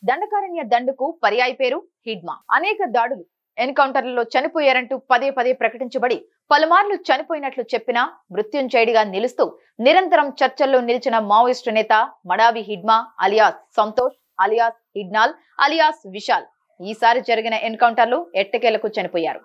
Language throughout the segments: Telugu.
దండకారణ్య దండుకు పర్యాయ పేరు హిడ్మా. అనేక దాడులు, ఎన్కౌంటర్లలో చనిపోయారంటూ పదే పదే ప్రకటించబడి పలుమార్లు చనిపోయినట్లు చెప్పినా మృత్యుంజయుడిగా నిలుస్తూ నిరంతరం చర్చల్లో నిలిచిన మావోయిస్టు నేత Madavi Hidma alias Santosh alias Hidnal alias Vishal ఈసారి జరిగిన ఎన్కౌంటర్లో ఎట్టకేలకు చనిపోయారు.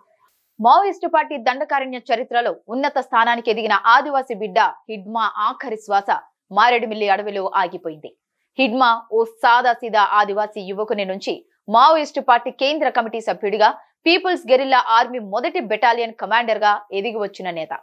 మావోయిస్టు పార్టీ దండకారణ్య చరిత్రలో ఉన్నత స్థానానికి ఎదిగిన ఆదివాసీ బిడ్డ హిడ్మా ఆఖరి శ్వాస మారేడుమిల్లి అడవిలో ఆగిపోయింది. హిడ్మా ఓ సాదాసీదా ఆదివాసీ యువకుని నుంచి మావోయిస్టు పార్టీ కేంద్ర కమిటీ సభ్యుడిగా పీపుల్స్ గెరిల్లా ఆర్మీ మొదటి బెటాలియన్ కమాండర్ గా ఎదిగి వచ్చిన నేత.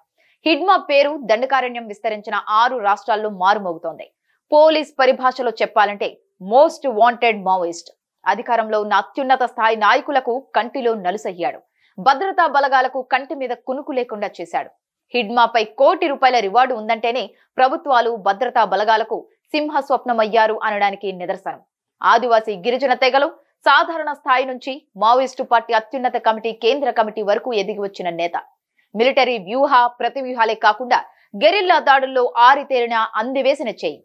హిడ్మా పేరు దండకారణ్యం విస్తరించిన 6 రాష్ట్రాల్లో మారుమోగుతోంది. పోలీస్ పరిభాషలో చెప్పాలంటే మోస్ట్ వాంటెడ్ మావోయిస్ట్. అధికారంలో ఉన్న అత్యున్నత స్థాయి నాయకులకు కంటిలో నలుసయ్యాడు. భద్రతా బలగాలకు కంటి మీద కునుకు లేకుండా చేశాడు. హిడ్మాపై ₹1 కోటి రివార్డు ఉందంటేనే ప్రభుత్వాలు భద్రతా బలగాలకు సింహ స్వప్నమయ్యారు అనడానికి నిదర్శనం. ఆదివాసీ గిరిజన తెగలు సాధారణ స్థాయి నుంచి మావోయిస్టు పార్టీ అత్యున్నత కమిటీ కేంద్ర కమిటీ వరకు ఎదిగి వచ్చిన నేత. మిలిటరీ వ్యూహ ప్రతివ్యూహాలే కాకుండా గెరిల్లా దాడుల్లో ఆరితేరిన అందివేసిన చేయి.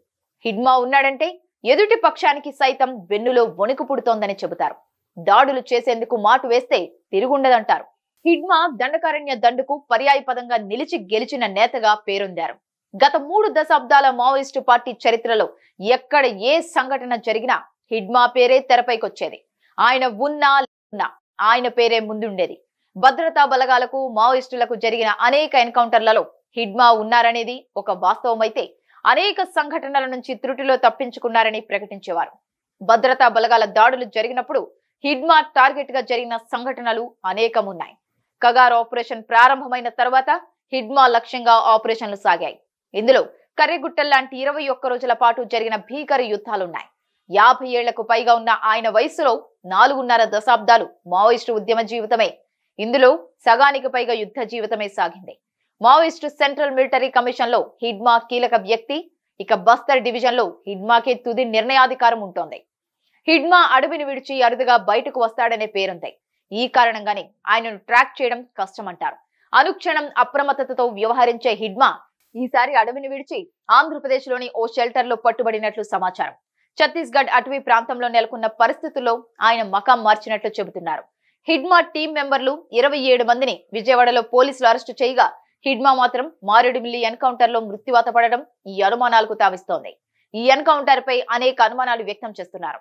హిడ్మా ఉన్నాడంటే ఎదుటి పక్షానికి సైతం వెన్నులో వణుకు పుడుతోందని చెబుతారు. దాడులు చేసేందుకు మాటు వేస్తే తిరుగుండదంటారు. హిడ్మా దండకారణ్య దండుకు పర్యాయ పదంగా నిలిచి గెలిచిన నేతగా పేరొందారు. గత 3 దశాబ్దాల మావోయిస్టు పార్టీ చరిత్రలో ఎక్కడ ఏ సంఘటన జరిగినా హిడ్మా పేరే తెరపైకొచ్చేది. ఆయన ఉన్నా లేకున్నా ఆయన పేరే ముందుండేది. భద్రతా బలగాలకు మావోయిస్టులకు జరిగిన అనేక ఎన్కౌంటర్లలో హిడ్మా ఉన్నారనేది ఒక వాస్తవమైతే అనేక సంఘటనల నుంచి త్రుటిలో తప్పించుకున్నారని ప్రకటించేవారు. భద్రతా బలగాల దాడులు జరిగినప్పుడు హిడ్మా టార్గెట్ గా జరిగిన సంఘటనలు అనేకమున్నాయి. కగార్ ఆపరేషన్ ప్రారంభమైన తర్వాత హిడ్మా లక్ష్యంగా ఆపరేషన్లు సాగాయి. ఇందులో కర్రెగుట్టల్లాంటి 21 రోజుల పాటు జరిగిన భీకర యుద్ధాలున్నాయి. 50 ఏళ్లకు పైగా ఉన్న ఆయన వయసులో 4.5 దశాబ్దాలు మావోయిస్టు ఉద్యమ జీవితమే. ఇందులో సగానికి పైగా యుద్ధ జీవితమే సాగింది. మావోయిస్టు సెంట్రల్ మిలిటరీ కమిషన్ లో హిడ్మా కీలక వ్యక్తి. ఇక బస్తర్ డివిజన్ లో హిడ్మాకే తుది నిర్ణయాధికారం ఉంటోంది. హిడ్మా అడవిని విడిచి అరుదుగా బయటకు వస్తాడనే పేరుంది. ఈ కారణంగానే ఆయనను ట్రాక్ చేయడం కష్టమంటారు. అనుక్షణం అప్రమత్తతతో వ్యవహరించే హిడ్మా ఈసారి అడవిని విడిచి ఆంధ్రప్రదేశ్ లోని ఓ షెల్టర్ లో పట్టుబడినట్లు సమాచారం. ఛత్తీస్గఢ్ అటవీ ప్రాంతంలో నెలకొన్న పరిస్థితుల్లో ఆయన మకాం మార్చినట్లు చెబుతున్నారు. హిడ్మా టీం మెంబర్లు 27 మందిని విజయవాడలో పోలీసులు అరెస్టు చేయగా హిడ్మా మాత్రం మారేడుమిల్లి ఎన్కౌంటర్ లో మృత్యువాత పడడం ఈ అనుమానాలకు తావిస్తోంది. ఈ ఎన్కౌంటర్ పై అనేక అనుమానాలు వ్యక్తం చేస్తున్నారు.